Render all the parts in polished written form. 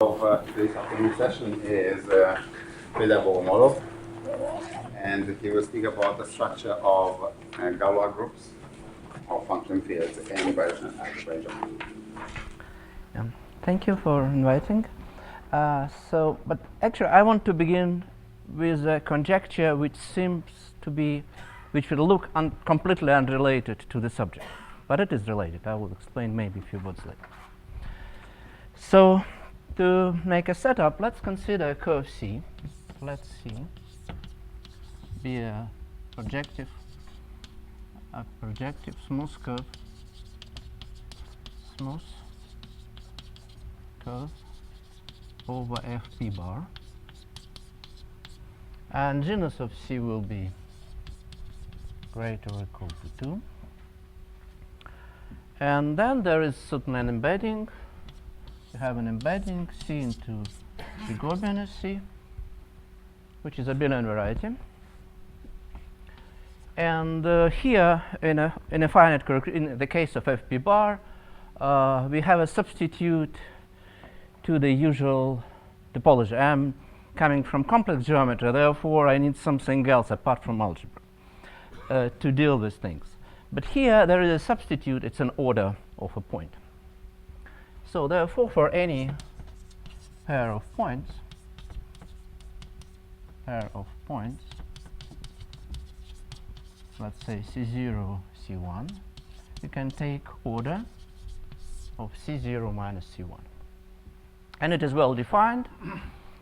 Of today's afternoon session is Fedor Bogomolov, and he will speak about the structure of Galois groups of function fields in birational algebra. Thank you for inviting. But actually, I want to begin with a conjecture which seems to be, which will look completely unrelated to the subject, but it is related. I will explain maybe a few words later. So, to make a setup, let's consider a curve C. Let C be a projective smooth curve over Fp bar, and genus of C will be greater or equal to 2. And then there is certainly an embedding. You have an embedding C into the Gorbian C, which is a abelian variety. And here, in a finite curve, in the case of Fp bar, we have a substitute to the usual topology. I'm coming from complex geometry, therefore I need something else apart from algebra to deal with things. But here there is a substitute. It's an order of a point. So therefore, for any pair of points, let's say C0, C1, you can take order of C0 minus C1. And it is well defined.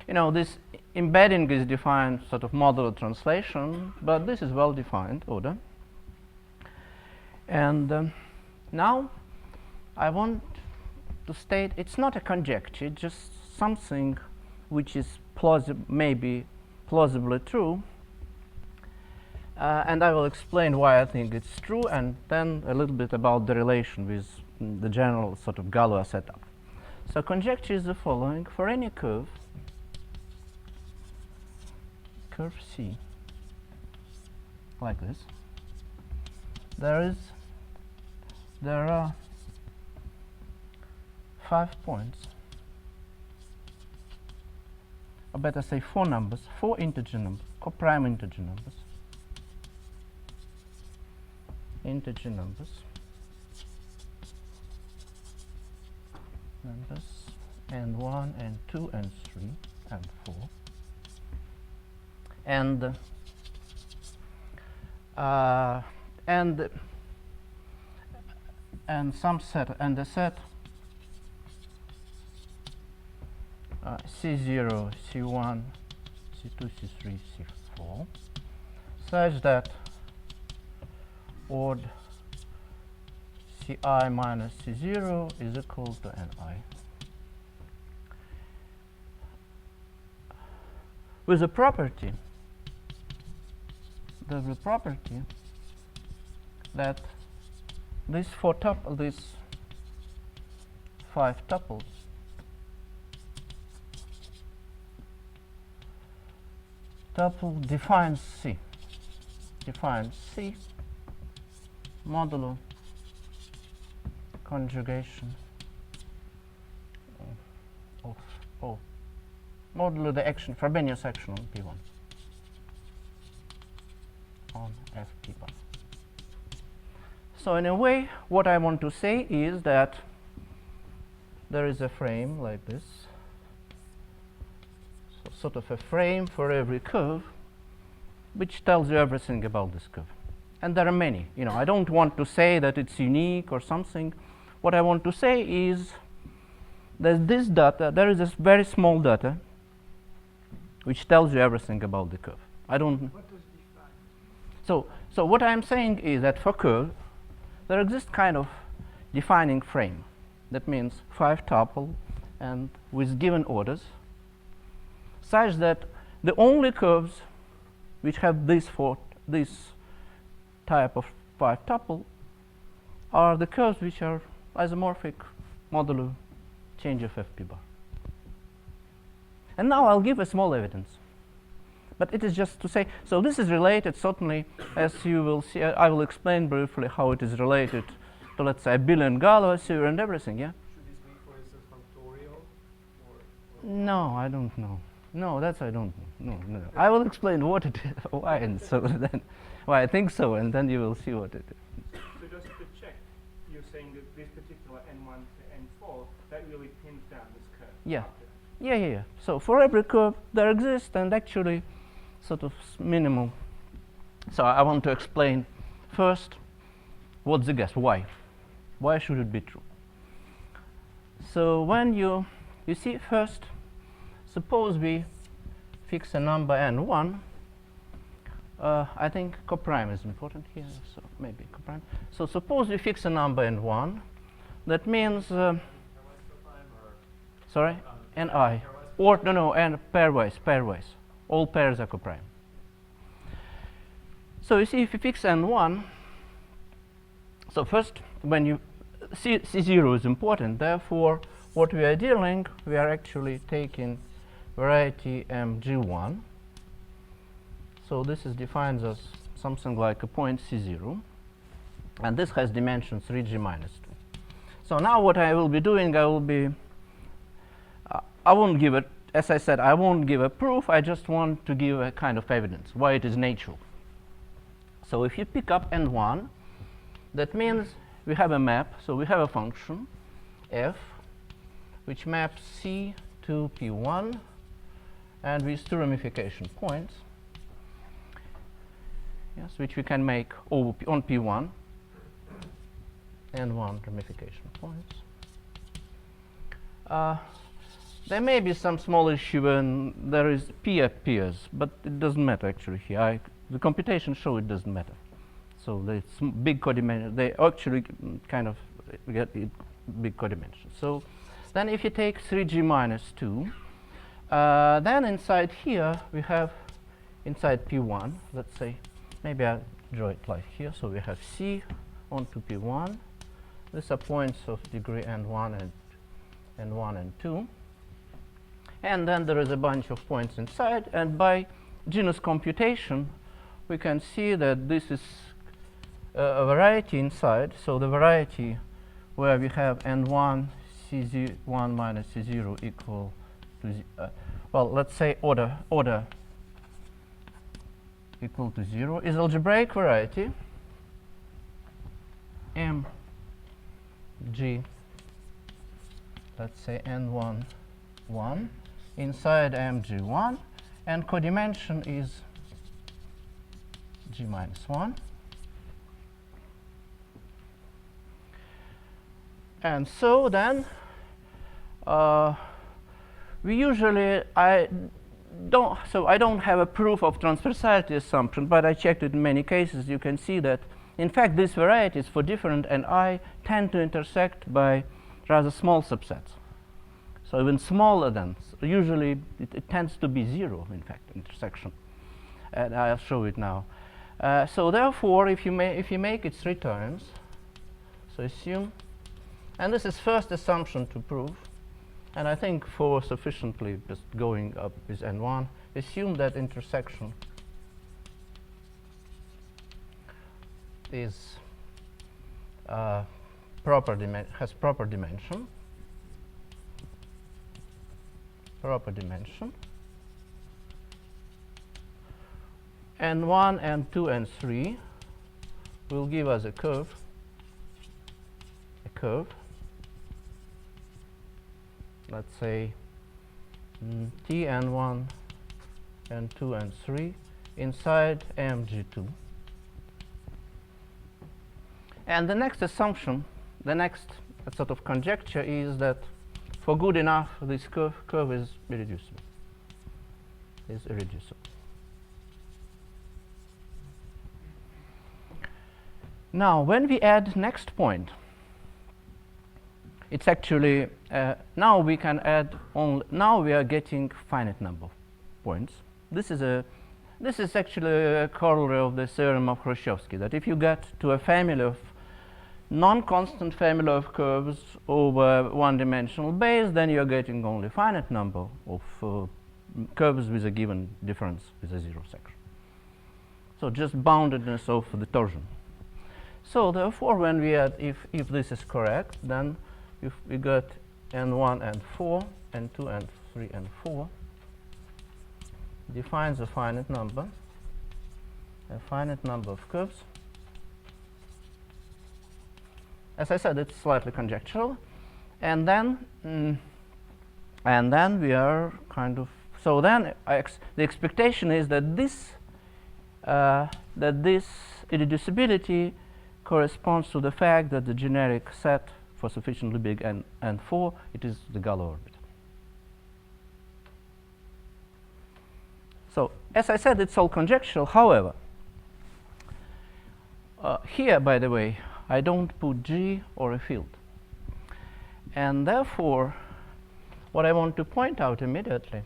You know, this embedding is defined sort of modular translation, but this is well defined order. And now I want to state it's not a conjecture, it's just something which is maybe plausibly true. And I will explain why I think it's true, and then a little bit about the relation with the general sort of Galois setup. So conjecture is the following: for any curve C, like this, there are 5 points, or better say 4 numbers, 4 integer numbers, coprime integer numbers, and 1 and 2 and 3 and 4, and some set, and the set C0, C1, C2, C3, C4, such that odd Ci minus C0 is equal to Ni, with the property that these 5 tuples defines C modulo conjugation of modulo the action, Frobenius action on P1 on Fp bar. So in a way, what I want to say is that there is a frame like this, so sort of a frame for every curve, which tells you everything about this curve. And there are many. You know, I don't want to say that it's unique or something. What I want to say is that this data, there is this very small data, which tells you everything about the curve. I don't. What does define? So what I'm saying is that for curve, there exists kind of defining frame. That means 5 tuple and with given orders, such that the only curves which have this type of 5 tuple are the curves which are isomorphic modulo change of Fp bar. And now I'll give a small evidence. But it is just to say, so this is related certainly, as you will see, I will explain briefly how it is related to, let's say, abelian Galois and everything, yeah? Should this be, for instance, factorial or No, I don't know. No, that's I don't know. No, no. I will explain what it is, why, and so then why I think so, and then you will see what it is. So just to check, you're saying that this particular n1 to n4 that really pins down this curve. Yeah. Okay. Yeah. So for every curve there exists and actually sort of minimal. So I want to explain first what's the guess, why? Why should it be true? So when you see first, suppose we fix a number n1. I think coprime is important here, so maybe coprime. So suppose we fix a number n1. That means sorry, ni, or no, and pairwise. All pairs are coprime. So you see, if you fix n1, so first when you C0 is important. Therefore, what we are dealing, we are actually taking variety mg1. So this is defined as something like a point C0, and this has dimension 3g minus 2. So now what I will be doing, I won't give it, as I said, I won't give a proof. I just want to give a kind of evidence why it is natural. So if you pick up n1, that means we have a map. So we have a function f which maps C to P1 and with two ramification points, yes, which we can make over on P1 and one ramification points. There may be some small issue when there is P appears, but it doesn't matter actually here. The computation show it doesn't matter. So the big codimension, they actually kind of get big codimension. So then if you take 3g minus 2, then inside here we have, inside P1, let's say, maybe I'll draw it like here. So we have C onto P1. These are points of degree n1 and 1 and 2. And then there is a bunch of points inside. And by genus computation, we can see that this is a variety inside. So the variety where we have n1 C1 minus C0 equal to well, let's say order equal to 0 is algebraic variety m g, let's say n1 1 inside mg1, and codimension is g minus 1. And so then we usually, I don't have a proof of transversality assumption, but I checked it in many cases. You can see that in fact these varieties for different ni tend to intersect by rather small subsets. So even smaller than, usually it tends to be 0, in fact, intersection. And I'll show it now. So therefore, if you make it 3 times, so assume, and this is first assumption to prove, and I think for sufficiently just going up with n1, assume that intersection is has proper dimension. And 1 and 2 and 3 will give us a curve. Let's say T and 1 and 2 and 3 inside mg2. And the next assumption, the next sort of conjecture is that for good enough, this curve is irreducible. Now, when we add next point, it's actually now we can add only. Now we are getting finite number of points. This is actually a corollary of the theorem of Khrushchevsky, that if you get to a family of non-constant family of curves over one-dimensional base, then you're getting only finite number of curves with a given difference with a 0 section. So just boundedness of the torsion. So therefore, when we add, if this is correct, then if we got n1 and 4, n2 and 3, and 4 defines a finite number of curves. As I said, it's slightly conjectural, and then we are kind of, so then the expectation is that this irreducibility corresponds to the fact that the generic set for sufficiently big n4, it is the Galois orbit. So as I said, it's all conjectural. However, here, by the way, I don't put G or a field. And therefore, what I want to point out immediately,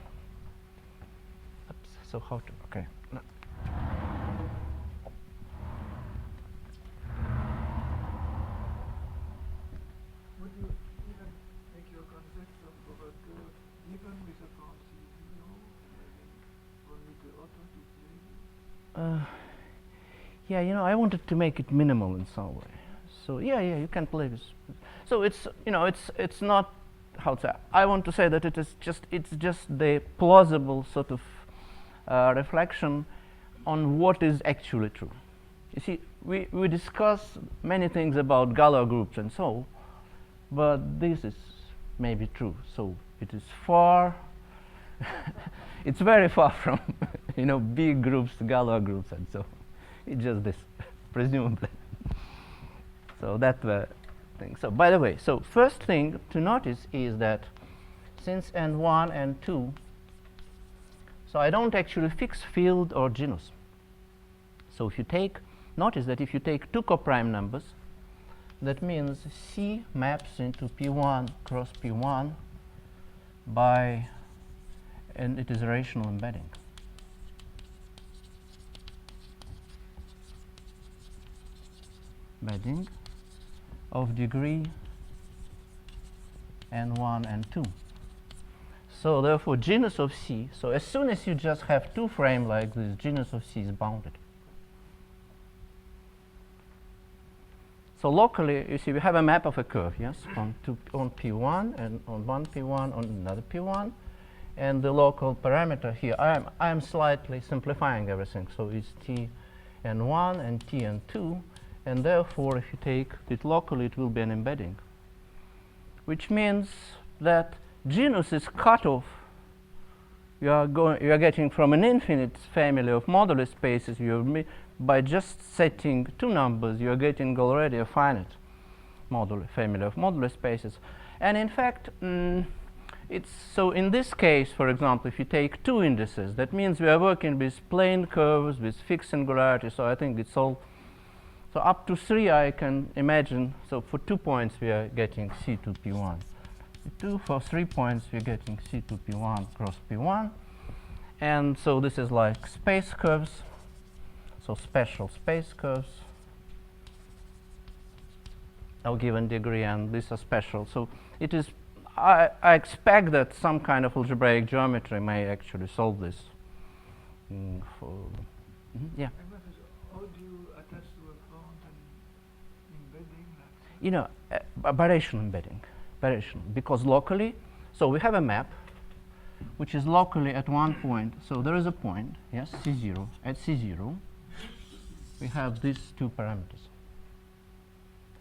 so how to, okay. No. Would you even make your concept of a curve even with a form C0, only the auto to play? Yeah, you know, I wanted to make it minimal in some way. So yeah, you can play with. So it's, you know, it's not, how to say, I want to say that it's just the plausible sort of reflection on what is actually true. You see, we discuss many things about Galois groups and so, but this is maybe true. So it is far, it's very far from, you know, big groups, Galois groups, and so it's just this, presumably. So that's the thing. So by the way, so first thing to notice is that since n1 and 2, so I don't actually fix field or genus. So if you take, notice that if you take two coprime numbers, that means C maps into P1 cross P1 by, and it is a rational embedding. Embedding of degree n1 and 2. So therefore, genus of C, so as soon as you just have two frame like this, genus of C is bounded. So locally, you see, we have a map of a curve, yes, on P1 and on one P1 on another P1, and the local parameter here. I am slightly simplifying everything, so it's T and 1 and T and 2, and therefore, if you take it locally, it will be an embedding, which means that genus is cut off. You are getting from an infinite family of modular spaces. By just setting two numbers, you are getting already a finite modular family of modular spaces. And in fact, it's so in this case, for example, if you take two indices, that means we are working with plane curves with fixed singularity. So I think it's all. So up to 3, I can imagine. So for 2 points, we are getting C2 P1. For 3 points, we're getting C2 P1 cross P1. And so this is like space curves. So special space curves of given degree, and these are special. So it is, I expect that some kind of algebraic geometry may actually solve this. Yeah. How do you attach to a font and embedding? Like You know, birational embedding, birational, because locally, so we have a map which is locally at one point. So there is a point, yes, C0. At C0, we have these two parameters.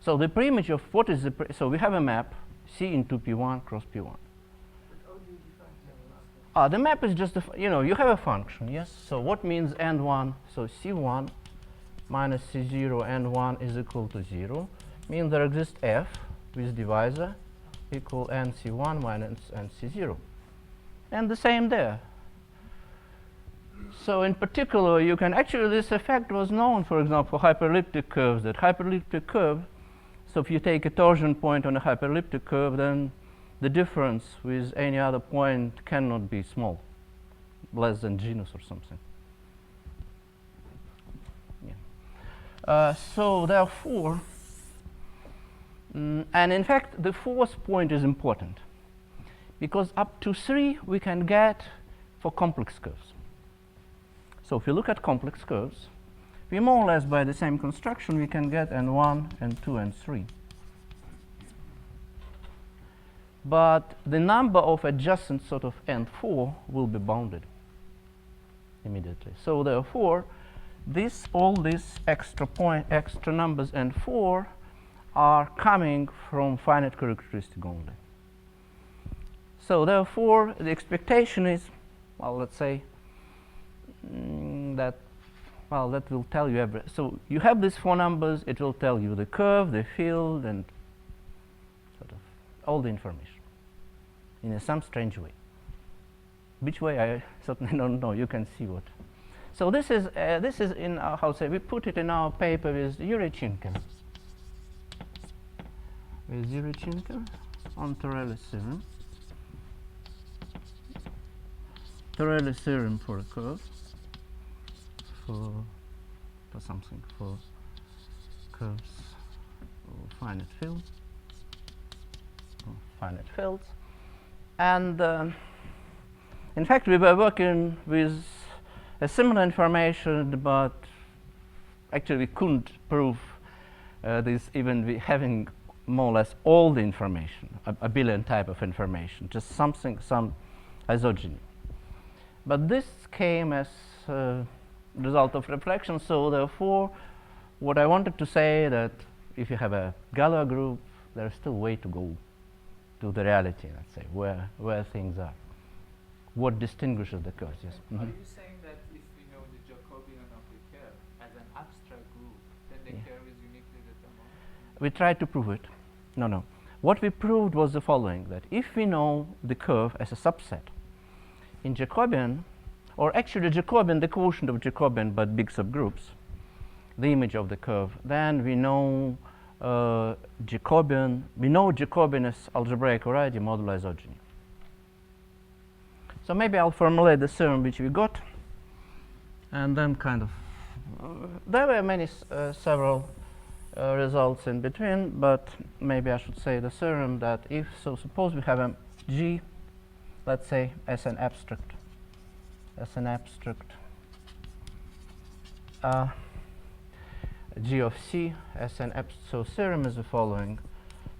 So the preimage of what is the, so we have a map, C into P1 cross P1. but how do you define the map? The map is just, you know, you have a function, yes? So what means n1? So C1 minus C0 n1 is equal to 0. Means there exists f with divisor equal nc1 minus nc0. And the same there. So in particular, you can actually, this effect was known, for example, for hyperelliptic curves, that hyperelliptic curve, so if you take a torsion point on a hyperelliptic curve, then the difference with any other point cannot be small, less than genus or something. Yeah. So therefore, and in fact, the fourth point is important, because up to 3 we can get for complex curves. So if you look at complex curves, we more or less by the same construction we can get n1, n2, and 3. but the number of adjacent sort of n4 will be bounded immediately. So therefore, all these extra numbers n4 are coming from finite characteristic only. So therefore, the expectation is, well, let's say that will tell you everything. So you have these 4 numbers, it will tell you the curve, the field, and sort of all the information in some strange way. Which way, I certainly don't know. You can see what. So this is in our, how to say, we put it in our paper with Yurichenko. With Yurichenko on Torelli's theorem. Torelli's theorem for a curve, for something, for curves or finite fields. And in fact, we were working with a similar information, but actually we couldn't prove this even having more or less all the information, a abelian type of information, just some isogeny. But this came as a result of reflection, so therefore, what I wanted to say that if you have a Galois group, there's still a way to go to the reality, let's say, where things are. What distinguishes the curves, yes? Are you saying that if we know the Jacobian of the curve as an abstract group, then the curve is uniquely determined? We tried to prove it. No. What we proved was the following, that if we know the curve as a subset in Jacobian, or actually Jacobian, the quotient of Jacobian, but big subgroups, the image of the curve, then we know Jacobian as algebraic variety modulo isogeny. So maybe I'll formulate the theorem which we got, and then kind of there were many several results in between, but maybe I should say the theorem that if so, suppose we have a G, let's say as an abstract G of C as an so theorem is the following.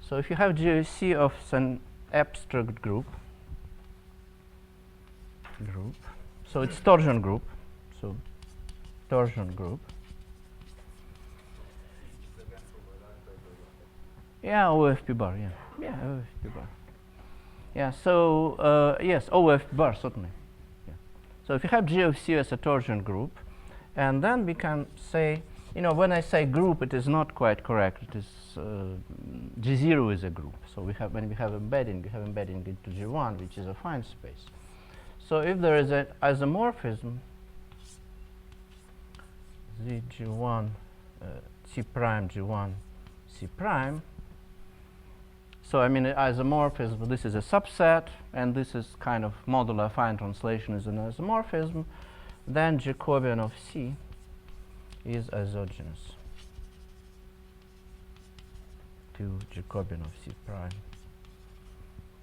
So if you have G of C of an abstract group, so it's torsion group, yeah, OFP bar, OFP bar. Yeah, so yes, OFP bar certainly. Yeah. So if you have G of C as a torsion group, and then we can say, when I say group, it is not quite correct. It is G0 is a group. So when we have embedding, into G1, which is a fine space. So if there is an isomorphism, G1, C prime, G1, C prime. So I mean isomorphism, this is a subset, and this is kind of modular affine translation is an isomorphism. Then Jacobian of C is isogynous to Jacobian of C prime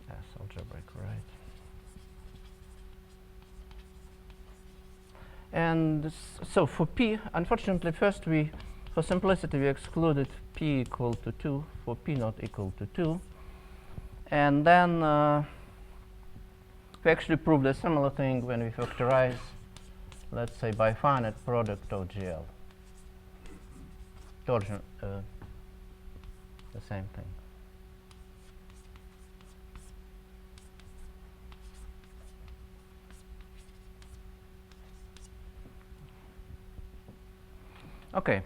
as algebraic, right? And so for P, unfortunately, first for simplicity, we excluded P equal to 2 for P not equal to 2. And then we actually proved a similar thing when we factorize, let's say, by finite product of GL. Torsion, the same thing. Okay.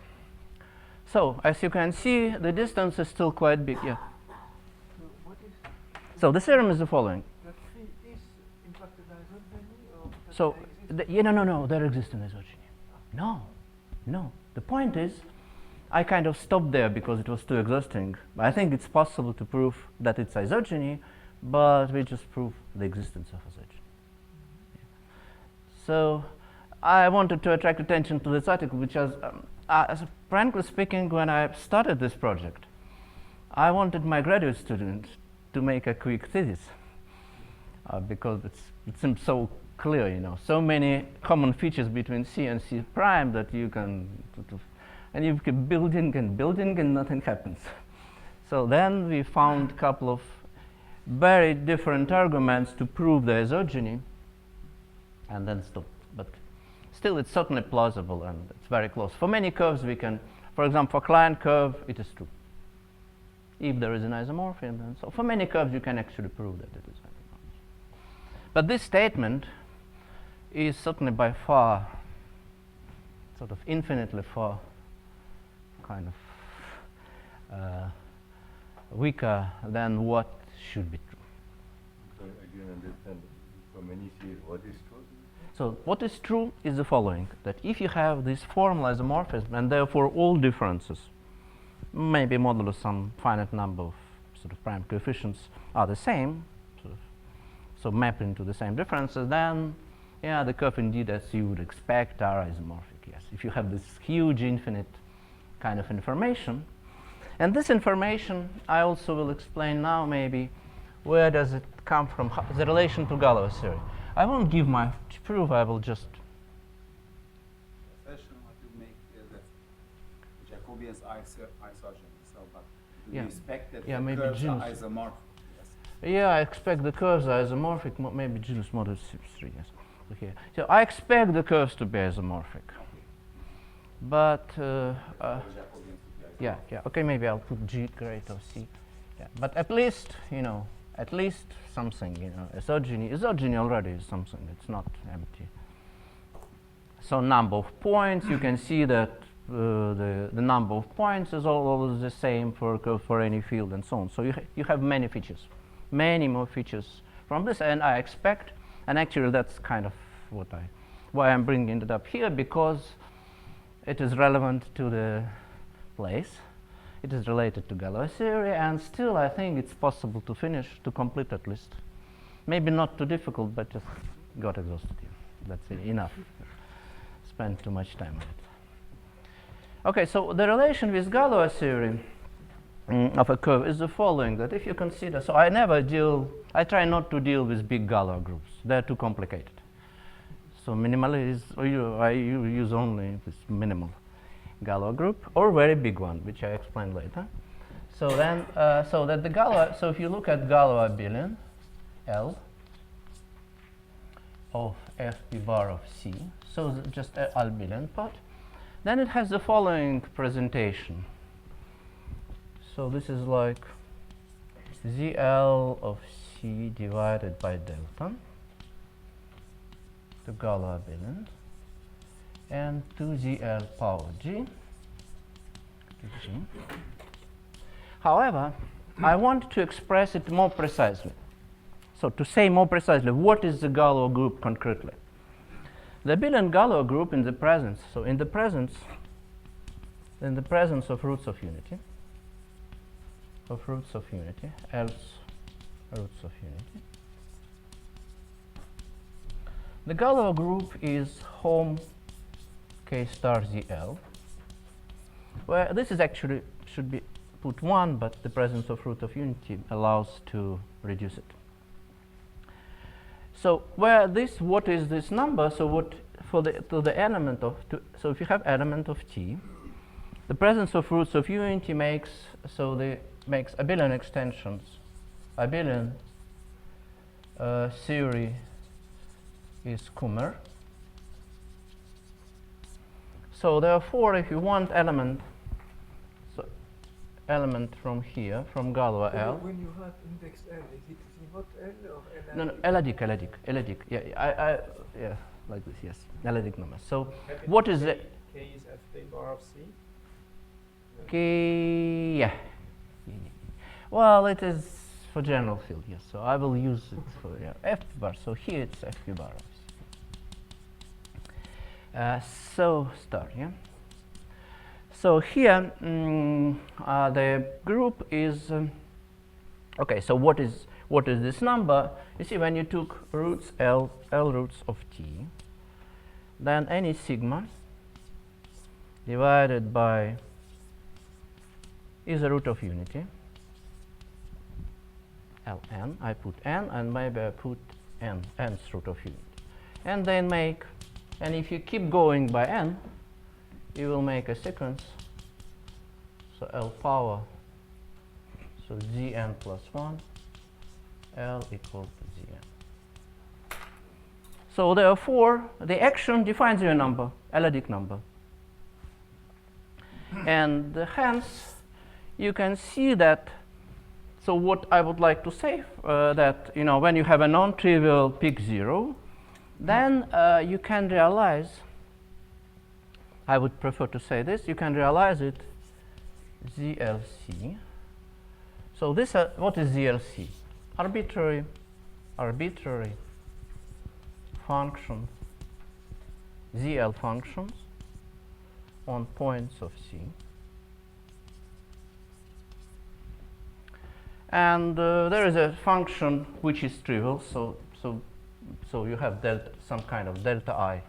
So as you can see, the distance is still quite big. Yeah. So what is So the theorem is the following. the tree is in fact an isogeny, or does So it exist? no, there exists an isogeny. No. The point is, I kind of stopped there because it was too exhausting. I think it's possible to prove that it's isogeny, but we just prove the existence of isogeny. Yeah. So I wanted to attract attention to this article, which was, frankly speaking, when I started this project, I wanted my graduate students to make a quick thesis because it seems so clear, so many common features between C and C prime that you can and you keep building and nothing happens. So then we found a couple of very different arguments to prove the isogeny, and then stop. But still, it's certainly plausible, and it's very close. For many curves, we can, for example, for Klein curve, it is true. If there is an isomorphism, and so for many curves, you can actually prove that it is isomorphism. But this statement is certainly by far, sort of infinitely far, kind of weaker than what should be true. So again, understand for many fields, what is true? So what is true is the following: that if you have this formal isomorphism, and therefore all differences, maybe modulo some finite number of sort of prime coefficients are the same, sort of, so mapping to the same differences, then yeah, the curve indeed, as you would expect, are isomorphic. Yes, if you have this huge infinite kind of information. And this information, I also will explain now maybe, where does it come from, the relation to Galois theory. I won't give my proof, I will just... Assertion what you make is that Jacobian's isogeny, so but do Yeah. you expect that Yeah, the maybe curves are genus. isomorphic? Yes. Yeah, I expect the curves are isomorphic, maybe genus model 3, yes. Okay. So I expect the curves to be isomorphic. But, yeah, okay, maybe I'll put G greater C. Yeah, but at least, at least something, isogeny already is something, it's not empty. So number of points, you can see that the number of points is always the same for any field and so on. So you have many features, many more features from this, and I expect, and actually that's kind of why I'm bringing it up here, because it is relevant to the place. It is related to Galois theory, and still I think it's possible to complete at least. Maybe not too difficult, but just got exhausted here. That's enough. Spent too much time on it. Okay, so the relation with Galois theory of a curve is the following: that if you consider, so I try not to deal with big Galois groups. They're too complicated. So minimally I use only this minimal Galois group, or very big one, which I explain later. So then, so if you look at Galois abelian L of FP bar of C, so just an abelian part, then it has the following presentation. So this is like ZL of C divided by delta to Galois abelian, and 2ZL power G to G. However, I want to express it more precisely. So to say more precisely, what is the Galois group concretely? The abelian Galois group in the presence, so in the presence of roots of unity, else roots of unity, the Galois group is home K star ZL, where this is actually should be put 1, but the presence of root of unity allows to reduce it. So where what is this number? So what to the element of so if you have element of T, the presence of roots of unity makes abelian extensions. Abelian theory is Kummer. So therefore, if you want element from here, from Galois L. When you have index L, is it not L or L? No, Elladic. Yeah, like this, yes. Elladic number. So what is the K is FP bar of C? K? Yeah. Well, it is for general field, yes. So I will use it for FP bar. So here it's FP bar of C. So start, yeah. So here the group is okay. So what is this number? You see, when you took roots L roots of T, then any sigma divided by is a root of unity. Ln, I put n, and maybe I put n's root of unity, and then make. And if you keep going by n, you will make a sequence. So L power, so Zn plus 1 L equal to Zn. So therefore, the action defines your number, L-adic number. And hence, you can see that. So what I would like to say that when you have a non-trivial pick 0, then you can realize. I would prefer to say this. You can realize it ZLC. So this what is ZLC? Arbitrary function, ZL functions on points of C. And there is a function which is trivial, so you have some kind of delta I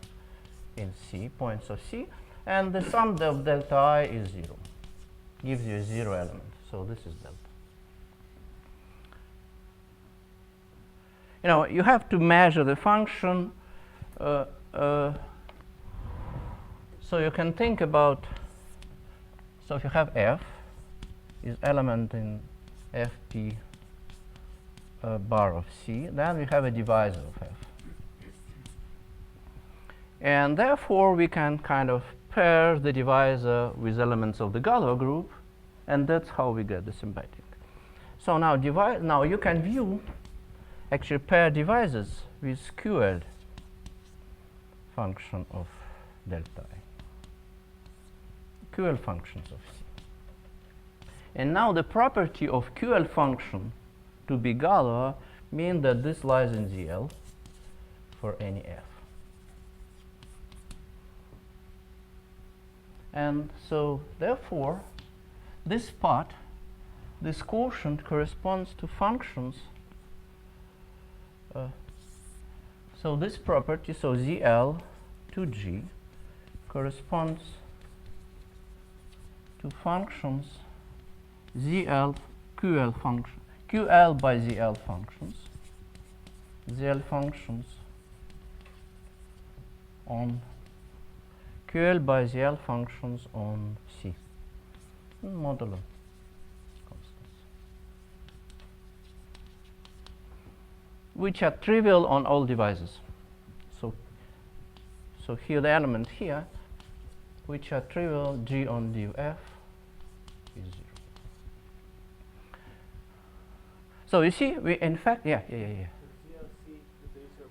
in C, points of C, and the sum of delta I is 0, gives you a 0 element. So this is delta. You have to measure the function. So you can think about. So if you have f is element in fp bar of C, then we have a divisor of f. And therefore, we can kind of pair the divisor with elements of the Galois group, and that's how we get the symplectic. So now you can view actually pair divisors with QL function of delta I, QL functions of C. And now the property of QL function to be Galois means that this lies in ZL for any f. And so therefore, this part, this quotient corresponds to functions. So this property, so ZL to G, corresponds to functions ZL QL function, QL by ZL functions, ZL functions on QL by ZL functions on C, modulo constants, which are trivial on all divisors. So here the element here, which are trivial, G on div F is 0. So you see, we in fact, yeah. The ZLC,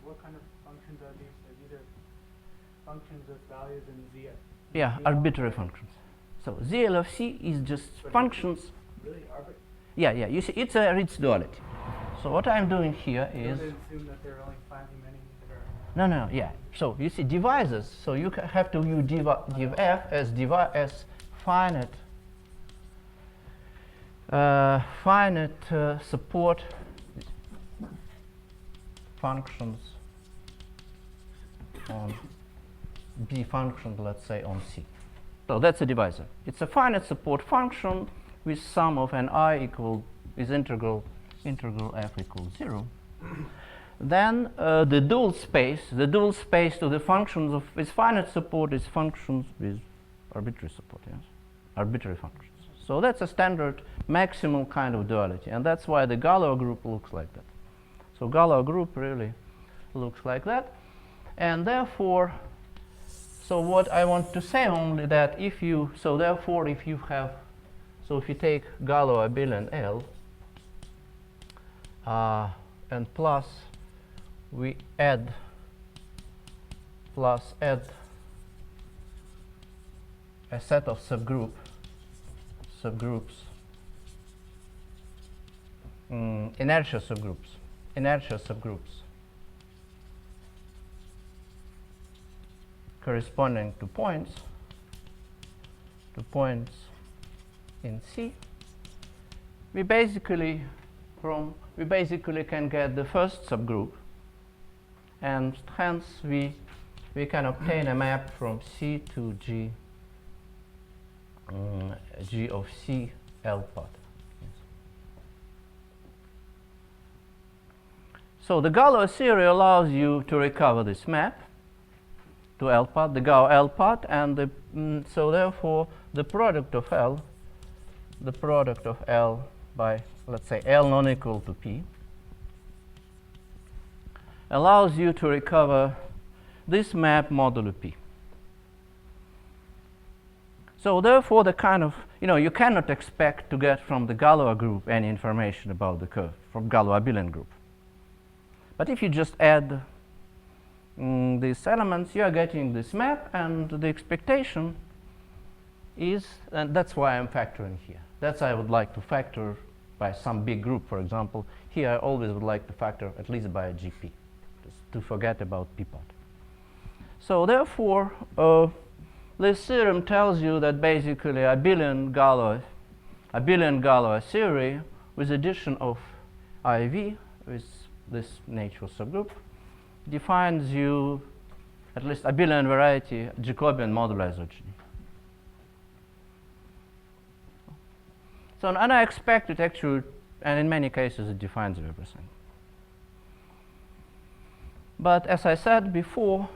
what kind of functions are these? Are these functions with values in ZL? Yeah, arbitrary functions. So ZL of C is just functions. Really arbitrary? Yeah. You see, it's a Ritz duality. So what I'm doing here is. Don't assume that there are only finitely many that are. No, yeah. So you see divisors. So you have to view div F as finite. Finite support functions on B functions, let's say on C. So that's a divisor. It's a finite support function with sum of an I is integral f equals 0. Then the dual space to the functions of with finite support is functions with arbitrary support, yes, arbitrary functions. So that's a standard maximal kind of duality, and that's why the Galois group looks like that. So Galois group really looks like that, and therefore, so what I want to say only that if you take Galois abelian L, and plus we add a set of subgroups, inertia subgroups corresponding to points in C, we basically can get the first subgroup, and hence we can obtain a map from C to G, G of C L part. Yes. So the Galois theory allows you to recover this map to L part, the Gauss L part, and so therefore the product of L by, let's say, L non equal to P allows you to recover this map modulo P. So therefore, the kind of, you cannot expect to get from the Galois group any information about the curve from Galois abelian group. But if you just add these elements, you are getting this map, and the expectation is, and that's why I'm factoring here. That's I would like to factor by some big group, for example. Here I always would like to factor at least by a GP, just to forget about P part. So therefore, this theorem tells you that basically abelian Galois theory with addition of IV with this natural subgroup defines you at least abelian variety Jacobian modular isogeny. So an unexpected actually, and in many cases it defines everything. But as I said before,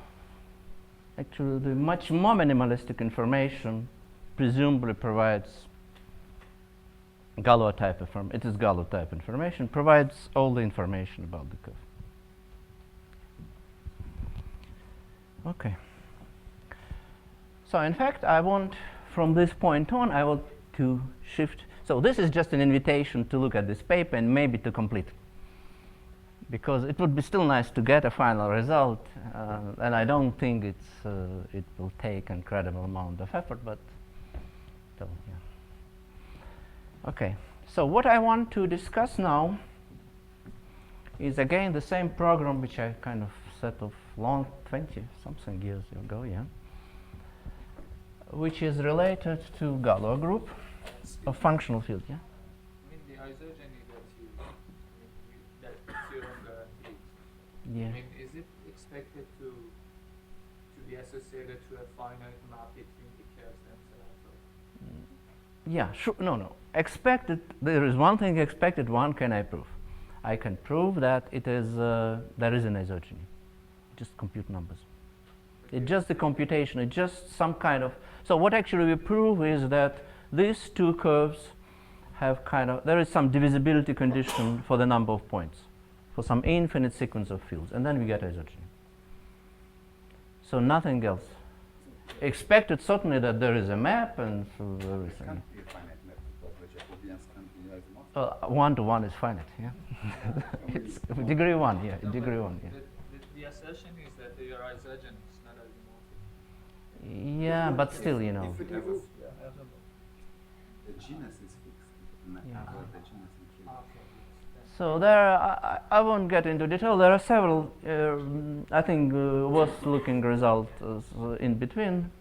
actually the much more minimalistic information presumably provides Galois type information. It is Galois type information, provides all the information about the curve. Okay. So in fact, I want, from this point on, I want to shift. So this is just an invitation to look at this paper and maybe to complete. Because it would be still nice to get a final result, and I don't think it will take an incredible amount of effort, but still, yeah. Okay, so what I want to discuss now is again the same program which I kind of set of long 20-something years ago, yeah, which is related to Galois group of functional field, yeah. I mean, the isogeny that theorem guarantees. Yeah. I mean, is it expected to be associated to a finite map between the curves themselves? Yeah, sure. No. Expected. There is one thing expected. One can I prove? I can prove that it is there is an isogeny. Just compute numbers. It's just the computation. It's just some kind of. So what actually we prove is that these two curves have kind of, there is some divisibility condition for the number of points, for some infinite sequence of fields, and then we get isogeny. So nothing else. Expected certainly that there is a map and so everything. It can't be a finite map because the Jacobians can't be isomorphic. 1 to 1 is finite, yeah. It's degree 1, yeah, No, degree but 1, yeah. The assertion is that they are isogenies, not isomorphic. Yeah, but still, you know. If we have the genus is fixed, Yeah. the genus includes. So there, I won't get into detail. There are several, I think, worth looking results in between.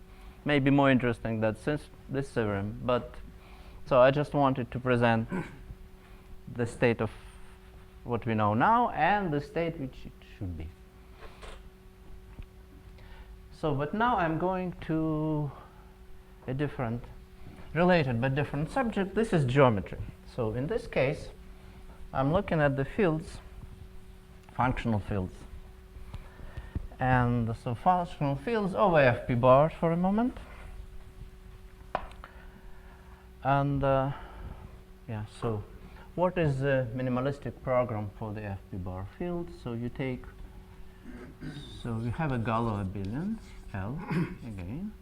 Maybe more interesting than this theorem. But so I just wanted to present the state of what we know now and the state which it should be. So, but now I'm going to a different, related but different subject. This is geometry. So in this case, I'm looking at the fields, functional fields. And so functional fields over FP bar for a moment. And yeah, so what is the minimalistic program for the FP bar field? So you take, so you have a Galois abelian, L, again,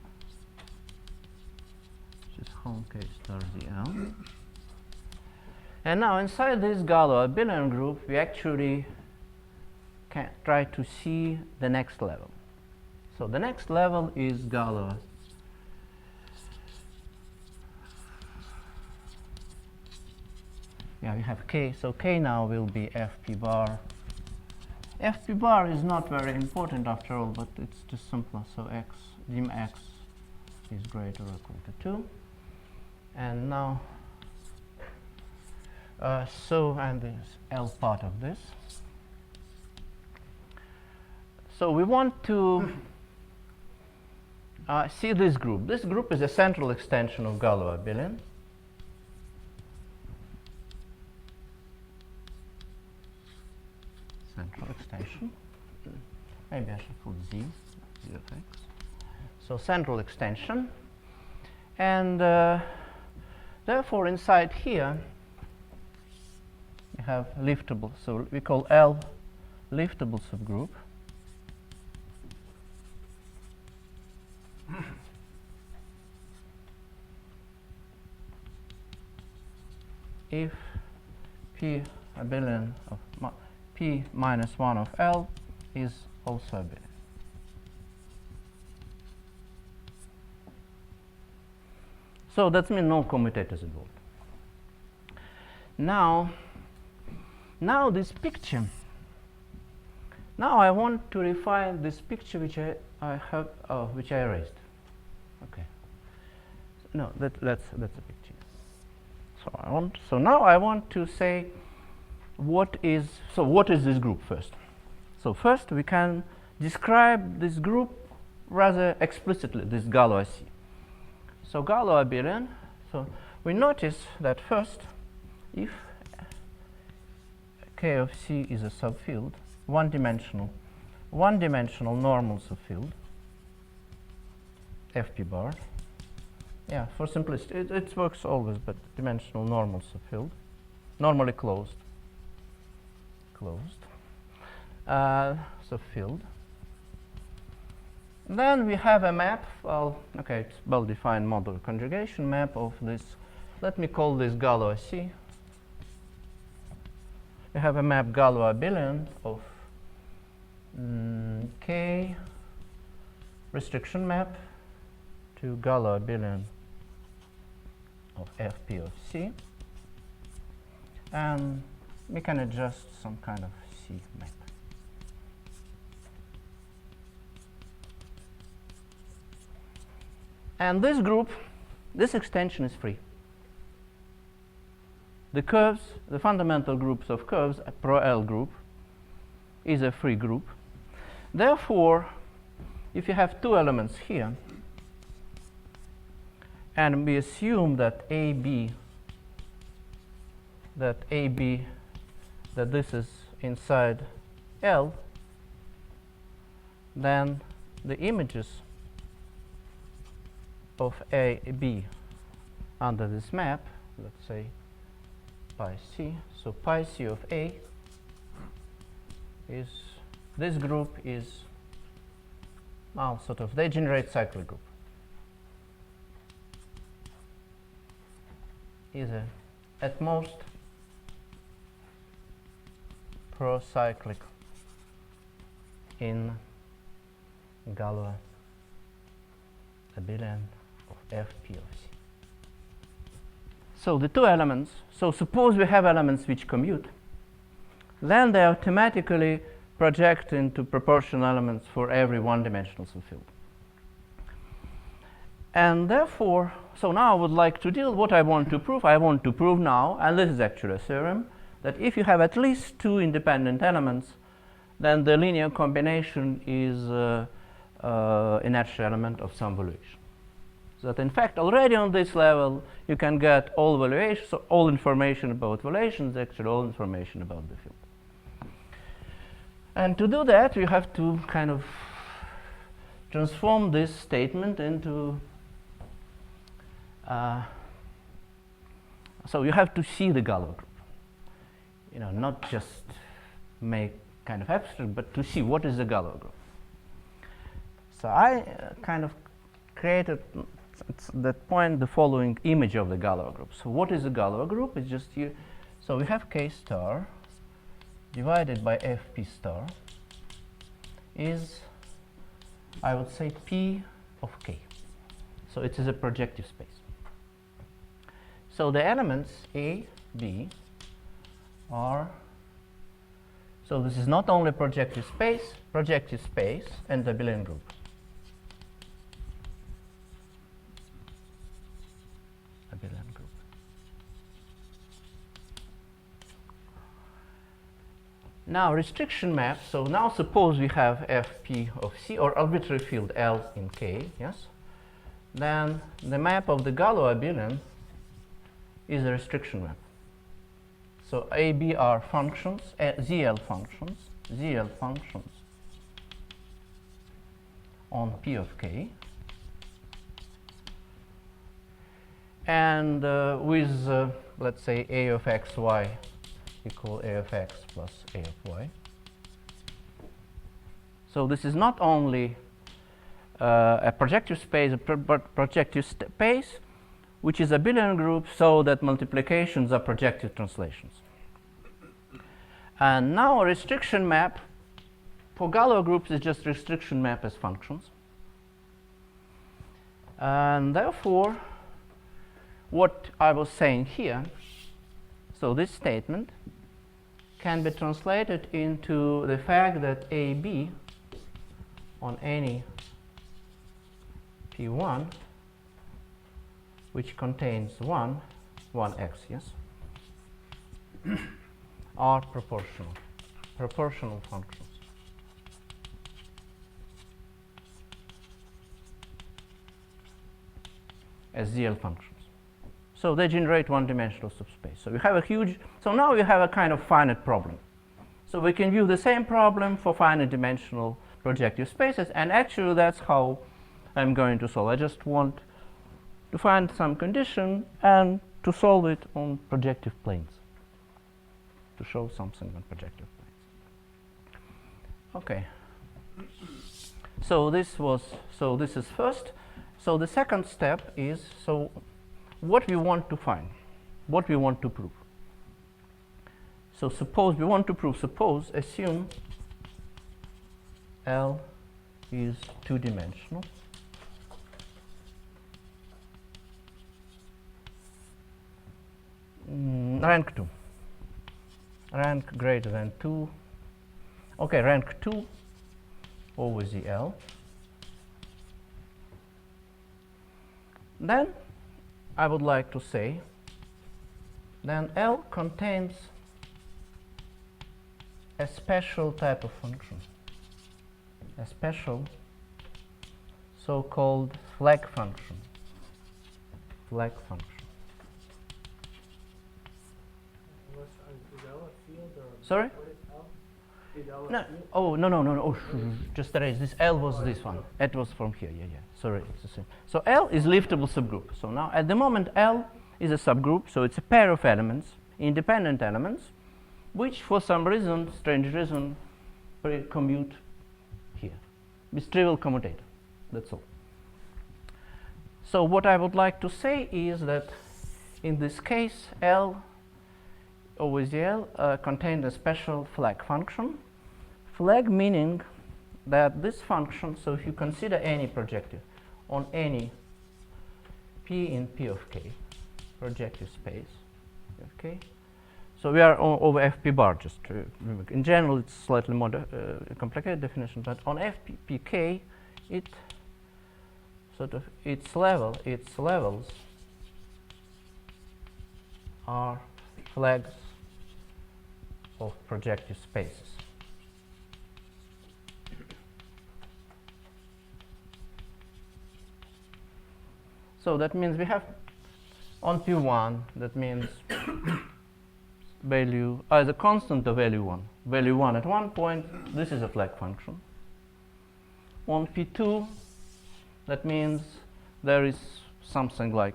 which is home case star the L. And now inside this Galois abelian group, we actually can try to see the next level. So the next level is Galois. Yeah, we have K. So K now will be FP bar. FP bar is not very important after all, but it's just simpler. So X, dim X is greater or equal to 2. And now, and this L part of this. So we want to see this group. This group is a central extension of Galois abelian. Central extension. Maybe I should put Z of X. So central extension. And therefore inside here we have liftable. So we call L liftable subgroup if P abelian of P minus 1 of L is also abelian. So that means no commutators involved. Now this picture. Now I want to refine this picture which I have, which I erased. Okay. No, that's a picture. So now I want to say what is this group first. So first we can describe this group rather explicitly, this Galois C. So Galois abelian. So we notice that first, if K of C is a subfield, one-dimensional normal subfield, FP bar. Yeah, for simplicity, it works always, but dimensional normal subfield, normally closed subfield. Then we have a map. Well, okay, it's well-defined modular conjugation map of this. Let me call this Galois C. We have a map Galois abelian of K restriction map to Galois abelian of Fp of C, and we can adjust some kind of C map. And this group, this extension is free. The curves, the fundamental groups of curves, a pro-L group, is a free group. Therefore, if you have two elements here, and we assume that that this is inside L, then the images of A, B under this map, let's say pi C. So pi C of A is, this group is, well, sort of, they generate cyclic group. Is a, at most, procyclic in Galois abelian of Fp of C. So the two elements, so suppose we have elements which commute, then they automatically project into proportional elements for every one-dimensional subfield. And therefore, so now I would like to deal what I want to prove. I want to prove now, and this is actually a theorem, that if you have at least two independent elements, then the linear combination is inertia element of some valuation. So that in fact already on this level you can get all valuations, so all information about valuations, actually all information about the field. And to do that you have to kind of transform this statement into so you have to see the Galois group, you know, not just make kind of abstract, but to see what is the Galois group. So I kind of created at that point the following image of the Galois group. So what is the Galois group? It's just here. So we have K star divided by Fp star is, I would say, P of K. So it is a projective space. So the elements A, B are, so this is not only projective space and the abelian group. Abelian group. Now restriction map, so now suppose we have Fp of C or arbitrary field L in K, yes? Then the map of the Galois abelian is a restriction map. So A, B are functions, ZL functions on P of K, and with let's say A of x, y equal A of x plus A of y. So this is not only a projective space, but projective space which is abelian group, so that multiplications are projective translations. And now a restriction map for Galois groups is just restriction map as functions. And therefore, what I was saying here, so this statement can be translated into the fact that AB on any P1 which contains 1x, yes, are proportional functions. As ZL functions. So they generate one-dimensional subspace. So you have a huge, so now you have a kind of finite problem. So we can view the same problem for finite dimensional projective spaces, and actually that's how I'm going to solve. I just want to find some condition and to solve it on projective planes, to show something on projective planes. Okay. So this is first. So the second step is, so what we want to find, what we want to prove. So suppose we want to prove, assume L is two-dimensional. Rank 2. Rank greater than 2. Okay, rank 2 over the L. Then I would like to say then L contains a special type of function, a special so-called flag function. Flag function. Is L a field or Sorry? what is L? Is L a No. field? Oh, no. Oh, just erase this. L was this one. It was from here. Yeah. Sorry, it's the same. So L is liftable subgroup. So now at the moment L is a subgroup, so it's a pair of elements, independent elements, which for some reason, strange reason, commute here. It's trivial commutator. That's all. So what I would like to say is that in this case L over the L contained a special flag function. Flag meaning that this function, so if you consider any projective on any P in P of K, projective space, okay. So we are over FP bar, just to remember. In general, it's slightly more complicated definition, but on FPK, it sort of its levels are flags of projective spaces. So that means we have on P1, that means value as a constant of value 1. Value 1 at one point, this is a flag function. On P2, that means there is something like,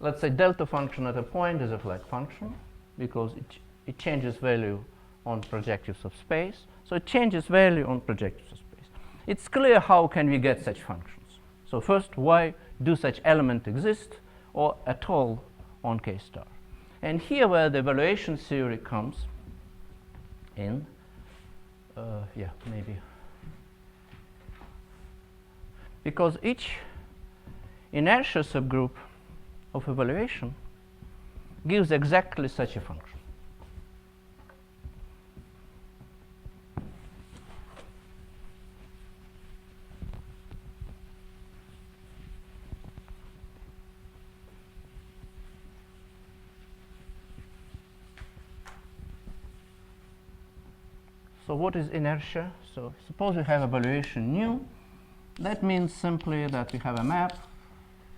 let's say delta function at a point is a flag function because it changes value on projectives of space. So it changes value on projectives of space. It's clear how can we get such functions. So first, why do such elements exist or at all on K star? And here where the evaluation theory comes in, maybe. Because each inertia subgroup of evaluation gives exactly such a function. So what is inertia? So suppose we have evaluation nu. That means simply that we have a map.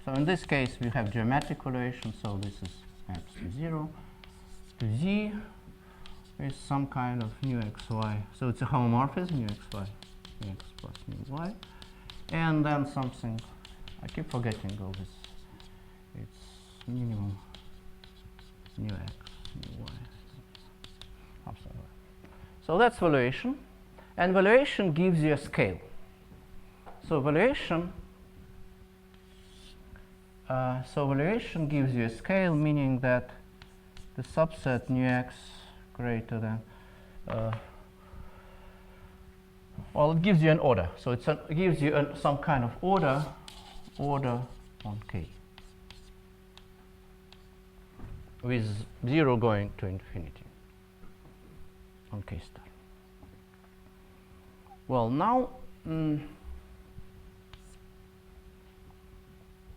So in this case, we have geometric evaluation. So this is maps to 0 to Z is some kind of nu xy. So it's a homomorphism, nu xy, nu x plus nu y. And then something, I keep forgetting all this. It's minimum nu x, nu y. So that's evaluation. And valuation gives you a scale. So valuation gives you a scale, meaning that the subset nu x greater than, well, it gives you an order. So it gives you some kind of order on K, with 0 going to infinity on K star. Well, now,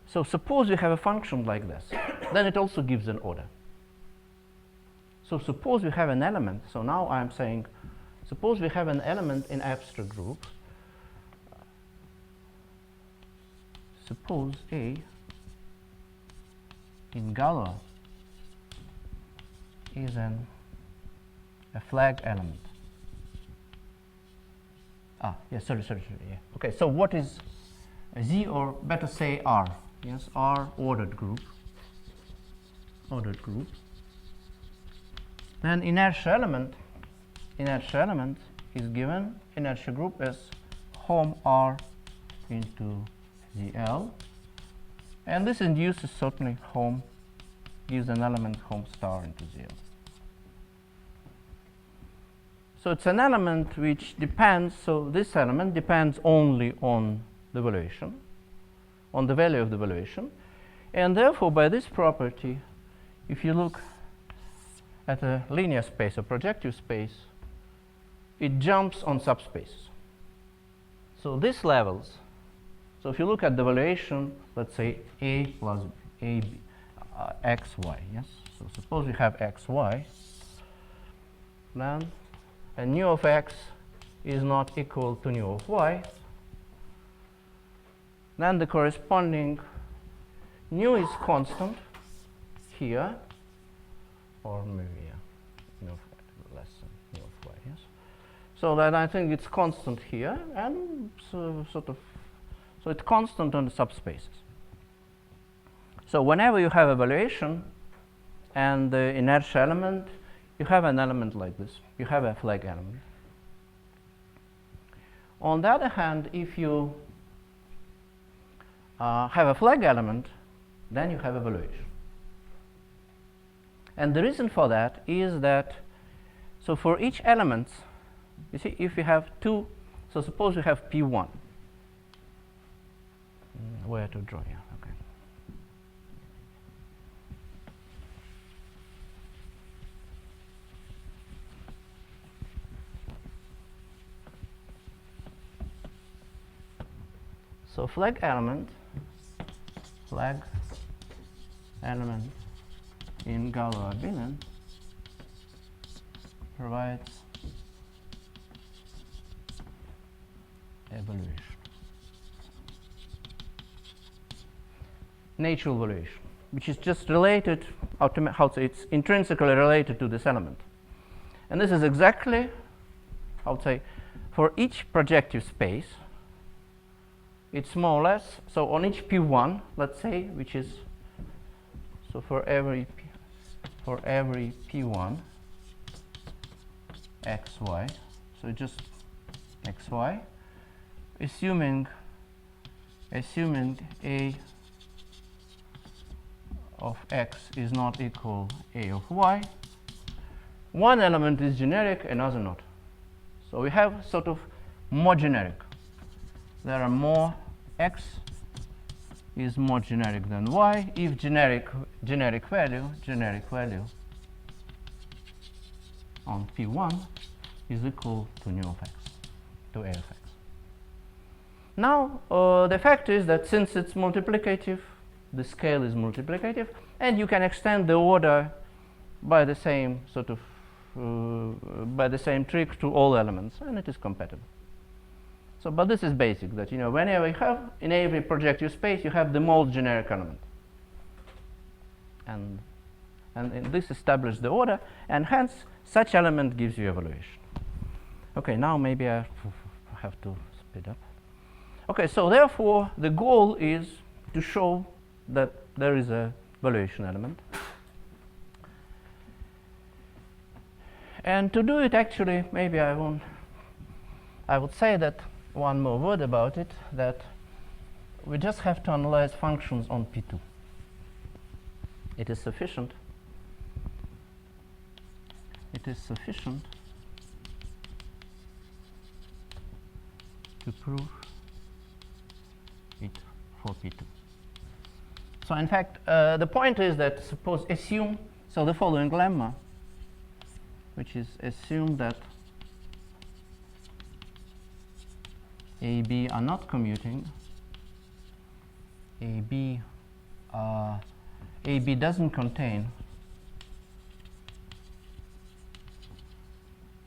so suppose you have a function like this, then it also gives an order. So suppose we have an element, so now I'm saying, suppose we have an element in abstract group. Suppose A in Galois is a flag element. Yes, sorry, yeah. Okay, so what is Z, or better say R? Yes, R ordered group. Then inertia element is given. Inertia group is hom R into ZL, and this induces certainly hom, gives an element hom star into ZL. So it's an element which depends, so this element depends only on the valuation, on the value of the valuation, and therefore by this property, if you look at a linear space, a projective space, it jumps on subspaces. So these levels, so if you look at the valuation, let's say A plus A, x, y, yes? So suppose we have x, y, then and nu of x is not equal to nu of y, then the corresponding nu is constant here, or maybe nu of less than nu of y, yes. So that I think it's constant here, and so it's constant on the subspaces. So whenever you have a valuation and the inertia element, you have an element like this. You have a flag element. On the other hand, if you have a flag element, then you have a valuation. And the reason for that is that, so for each element, you see, if you have two, so suppose you have P1. Where to draw? Yeah, okay. So flag element in Galois provides a valuation, natural valuation, which is just related, how to say, it's intrinsically related to this element. And this is exactly, I would say, for each projective space, it's more or less, so on each P1, let's say, which is, so for every P1 xy, so just xy, assuming A of x is not equal A of y, one element is generic, another not. So we have sort of more generic. There are more, x is more generic than y if generic value on P1 is equal to nu of x, to A of x. Now, the fact is that since it's multiplicative, the scale is multiplicative, and you can extend the order by the same sort of, by the same trick to all elements, and it is compatible. So, but this is basic, that, you know, whenever you have, in every projective space, you have the most generic element. And this establishes the order, and hence, such element gives you evaluation. Okay, now maybe I have to speed up. Okay, so therefore, the goal is to show that there is a valuation element. And to do it, actually, maybe I won't. I would say that one more word about it, that we just have to analyze functions on P2. It is sufficient. It is sufficient to prove it for P2. So in fact, the point is that suppose assume, so the following lemma, which is assume that A, B are not commuting, A, B doesn't contain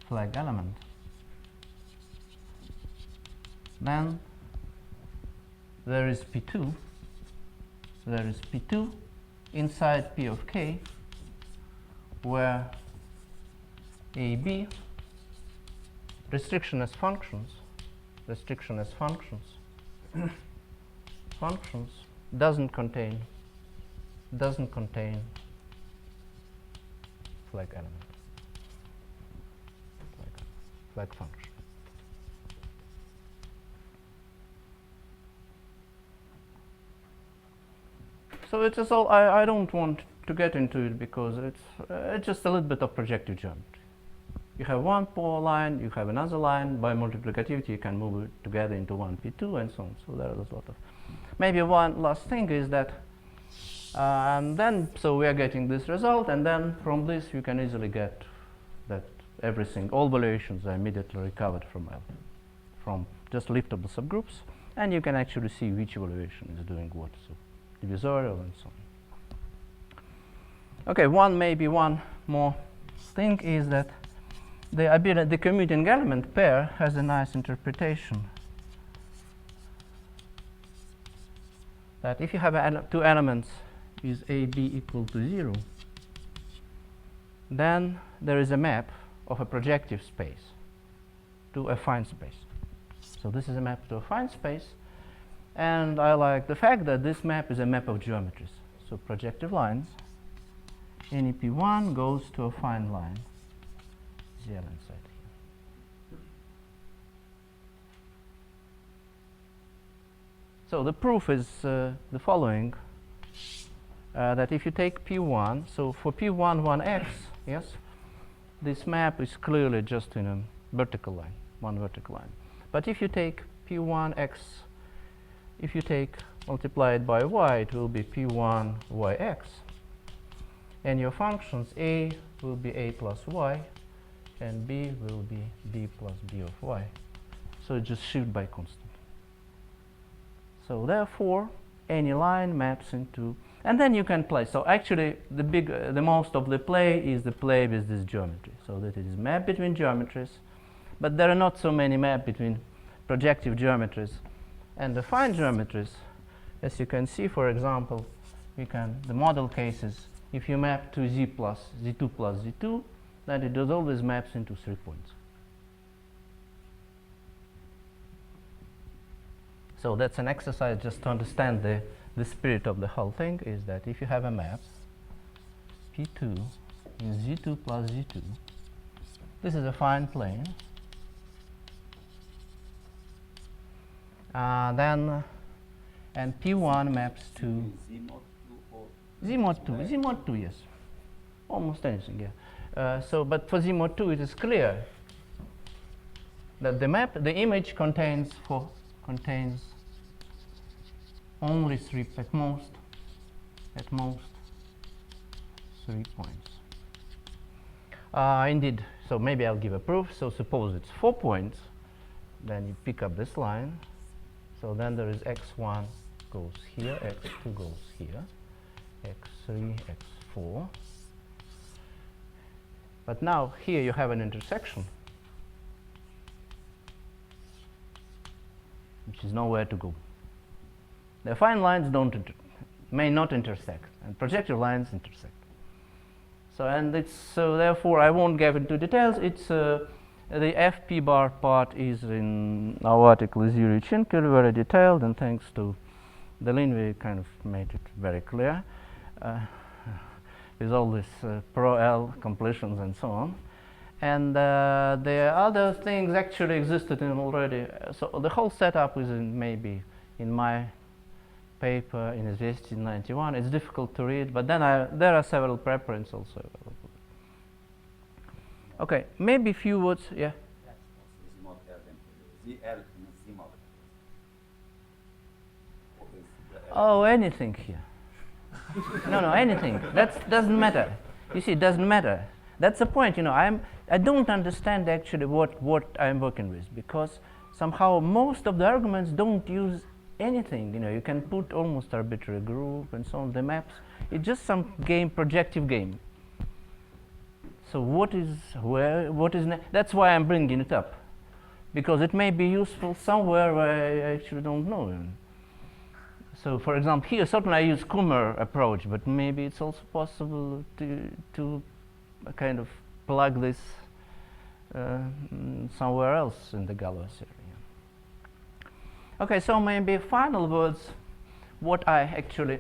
flag element, then there is P2, inside P of K, where AB, restriction as functions, functions doesn't contain flag element, flag function. So it is all, I don't want to get into it because it's just a little bit of projective geometry. You have one polar line, you have another line, by multiplicativity you can move it together into one P2 and so on. So there is a lot of, maybe one last thing is that, and then, so we are getting this result, and then from this you can easily get that everything, all valuations are immediately recovered from just liftable subgroups, and you can actually see which evaluation is doing what, so divisorial and so on. Okay, maybe one more thing is that the commuting element pair has a nice interpretation. That if you have two elements with A, B equal to 0, then there is a map of a projective space to a affine space. So this is a map to a affine space, and I like the fact that this map is a map of geometries. So projective lines, any P1 goes to a affine line, ZL inside here. So the proof is the following, that if you take P1, so for P1, 1x, yes, this map is clearly just in a vertical line, one vertical line. But if you take P1x, if you take multiply it by y, it will be P1 yx, and your functions A will be A plus y, and B will be B plus B of y. So just shift by constant. So therefore, any line maps into, and then you can play. So actually, the most of the play is the play with this geometry. So that it is map between geometries, but there are not so many map between projective geometries and affine geometries. As you can see, for example, the model cases, if you map to Z plus Z2 plus Z2, then it does always maps into 3 points. So that's an exercise just to understand the spirit of the whole thing, is that if you have a map P2 in Z2 plus Z2, this is a affine plane, then and P1 maps to Z mod 2, yes, almost anything, yeah. But for Z mod 2, it is clear that the image contains only at most 3 points. Indeed, so maybe I'll give a proof. So suppose it's 4 points, then you pick up this line. So then there is x1 goes here, x2 goes here, x3, x4. But now here you have an intersection, which is nowhere to go. The affine lines may not intersect, and projective lines intersect. So therefore I won't get into details. It's the FP bar part is in our article is Yuri Chinker, very detailed, and thanks to Delin we kind of made it very clear with all this pro-L completions and so on. And the other things actually existed in already. So the whole setup is maybe in my paper in Известия in 91. It's difficult to read, but then there are several preprints also available. Okay, maybe a few words. Yeah. Oh, anything here. No, anything. That doesn't matter. You see, it doesn't matter. That's the point. I don't understand actually what I'm working with, because somehow most of the arguments don't use anything. You can put almost arbitrary group and so on. The maps. It's just some game, projective game. So what is where? What is? That's why I'm bringing it up, because it may be useful somewhere where I actually don't know. So, for example, here certainly I use Kummer approach, but maybe it's also possible to kind of plug this somewhere else in the Galois area. Okay, so maybe final words. What I actually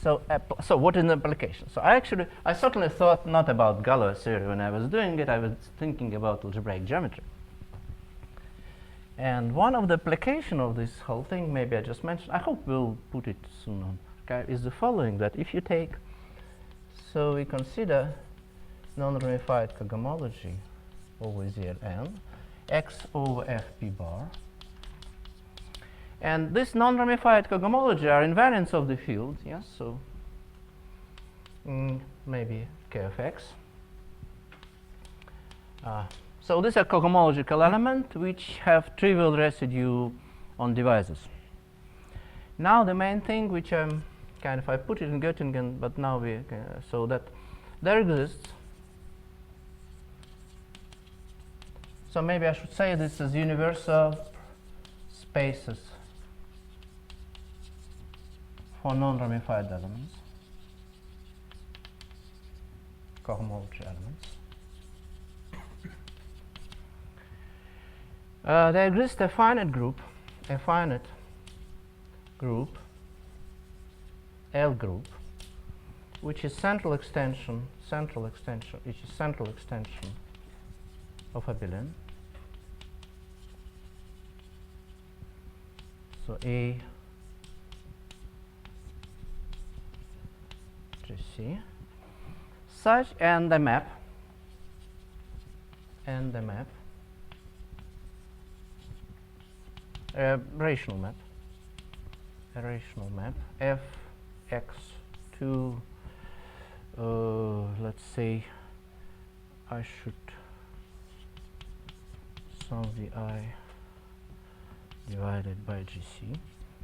so what is an application? So I certainly thought not about Galois theory when I was doing it. I was thinking about algebraic geometry. And one of the application of this whole thing, maybe I just mentioned, I hope we'll put it soon on, okay, is the following, that if you take, so we consider non-ramified cohomology over Zn, x over fp bar, and this non-ramified cohomology are invariants of the field, yes, so maybe k of x. So these are cohomological elements which have trivial residue on divisors. Now the main thing which I put it in Göttingen, but now so that there exists. So maybe I should say this is universal spaces for non-ramified elements, cohomology elements. There exists a finite group, L group, which is central extension of abelian. So A GC such and the map a rational map f x to let's say I should sum vi divided by gc.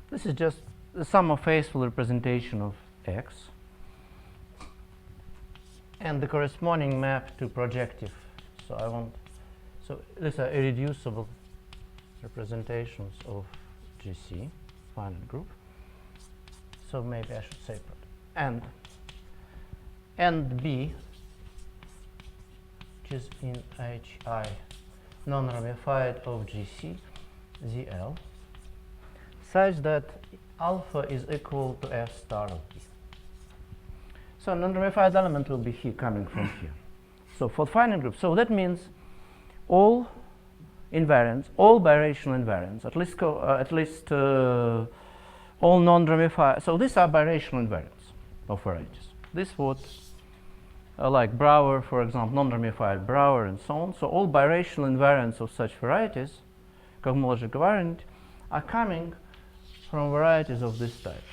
This is just the sum of faithful representation of x and the corresponding map to projective. So these are irreducible representations of GC, finite group. So maybe I should say and B, which is in HI non-ramified of GC, ZL, such that alpha is equal to F star of B. So non-ramified element will be here, coming from here. So for finite group, so that means all invariants, all birational invariants, at least all non-ramified. So these are birational invariants of varieties. This would like Brouwer, for example, non-ramified Brouwer, and so on. So all birational invariants of such varieties, cohomological variant, are coming from varieties of this type.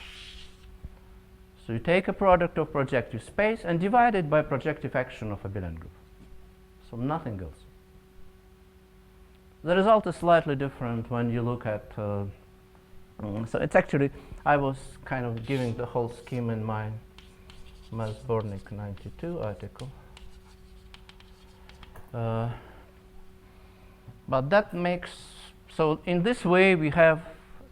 So you take a product of projective space and divide it by projective action of abelian group. So nothing else. The result is slightly different when you look at, so it's actually, I was kind of giving the whole scheme in my Masbornik 92 article. But that makes, so in this way we have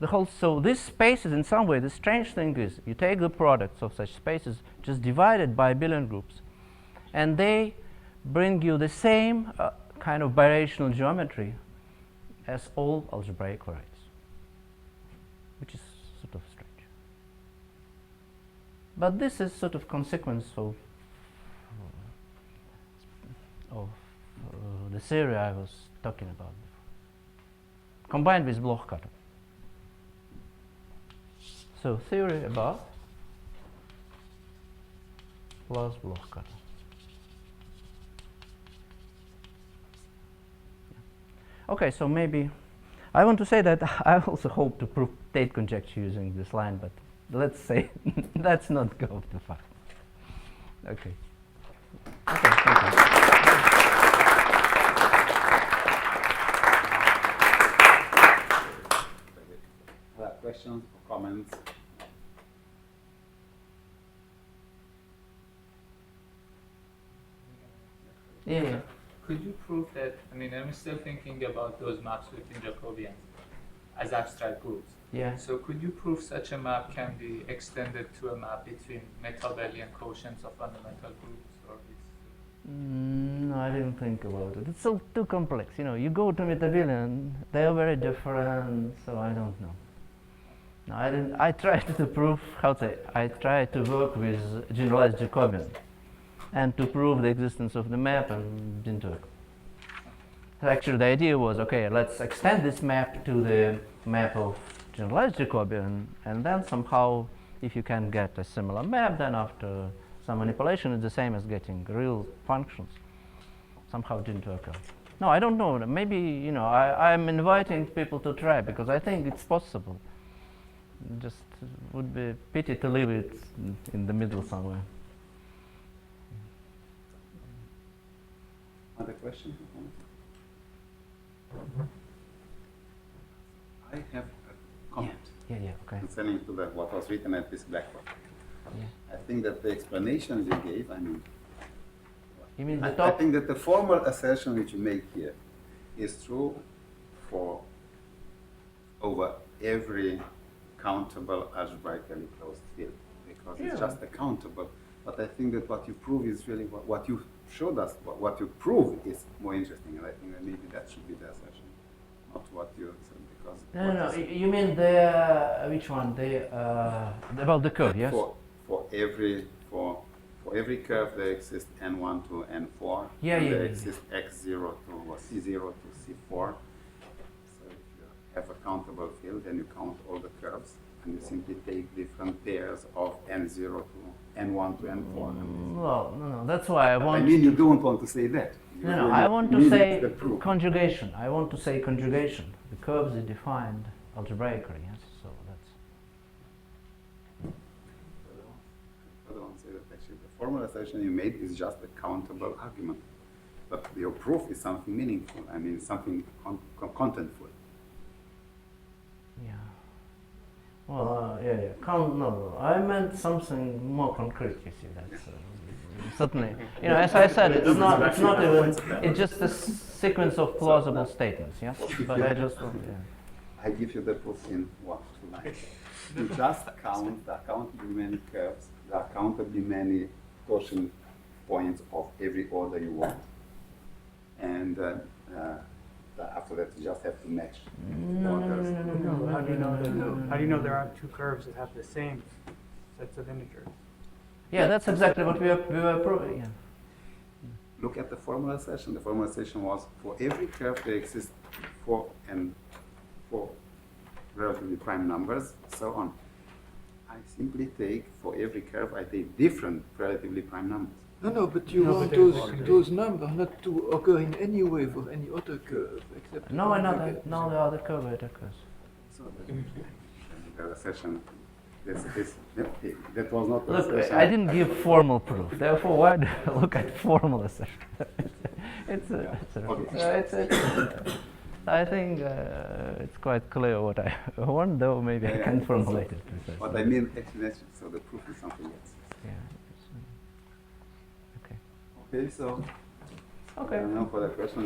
the whole, so this space is in some way, the strange thing is you take the products of such spaces just divided by abelian groups and they bring you the same kind of birational geometry as all algebraic varieties, which is sort of strange. But this is sort of consequence of of the theory I was talking about before, combined with block cutter. So theory above plus block cutter. Okay, so maybe I want to say that I also hope to prove Tate conjecture using this line, but let's say let's not go too far. Okay. Okay, thank you. Questions or comments? Yeah. Could you prove that, I mean, I'm still thinking about those maps within Jacobians as abstract groups. Yeah. So could you prove such a map can be extended to a map between metabelian quotients of fundamental groups, or it's No, I didn't think about it. It's so too complex. You know, you go to metabelian, they are very different, so I don't know. No, I didn't. I tried to prove how to. I tried to work with generalized Jacobian, and to prove the existence of the map, and didn't work. So actually, the idea was, okay, let's extend this map to the map of generalized Jacobian, and then somehow, if you can get a similar map, then after some manipulation, it's the same as getting real functions. Somehow didn't work out. No, I don't know. Maybe, you know, I'm inviting people to try because I think it's possible. Just would be pity to leave it in the middle somewhere. Other questions? I have a comment Yeah, okay. concerning to what was written at this blackboard. Yeah. I think that the explanations you gave, I mean, You mean the I top? think that the formal assertion which you make here is true for over every countable algebraically closed field, because it's just a countable. But I think that what you prove is really what you showed us. What you prove is more interesting, and I think that maybe that should be the assertion, not what you said. Because No. You mean the which one? The about the curve, yes? For every curve there exists n1 to n4. Yeah, and yeah, there yeah. exists x0 to or c0 to c4. So if you have a countable field, then you count all the curves, and you simply take different pairs of n0 to n1 to n4. Well, no. That's why I want. I mean, you don't want to say that. You No. really I want to need say the proof. conjugation. I want to say conjugation. The curves are defined algebraically. Yes. So that's. I don't want to say that actually. The formal assertion you made is just a countable argument, but your proof is something meaningful. I mean, something contentful. Yeah. Well, yeah. No. I meant something more concrete. You see, that's certainly. You know, as I said, it's not even. It's just a sequence of plausible statements. Yes. But I just. I give you the proof in what? 2 lines. You just count the countably many curves, the countably many quotient points of every order you want, and after that you just have to match orders. No, how do you know that? How do you know there aren't two curves that have the same sets of integers? Yeah, that's exactly what we were proving. Yeah. Look at the formal assertion. The formal assertion was for every curve there exists 4 relatively prime numbers, so on. I simply take, for every curve, I take different relatively prime numbers. No, but you want those numbers not to occur in any way for any other curve except. No, another. No, the other curve occurs. So the assertion, that was not the Look, assertion. I didn't give formal proof. Therefore, why do I look at formal assertion? I think it's quite clear what I want, though maybe I can't formulate it precisely. What I mean, actually, so the proof is something else. Yeah. Okay. Okay, so Okay. I don't know for the question.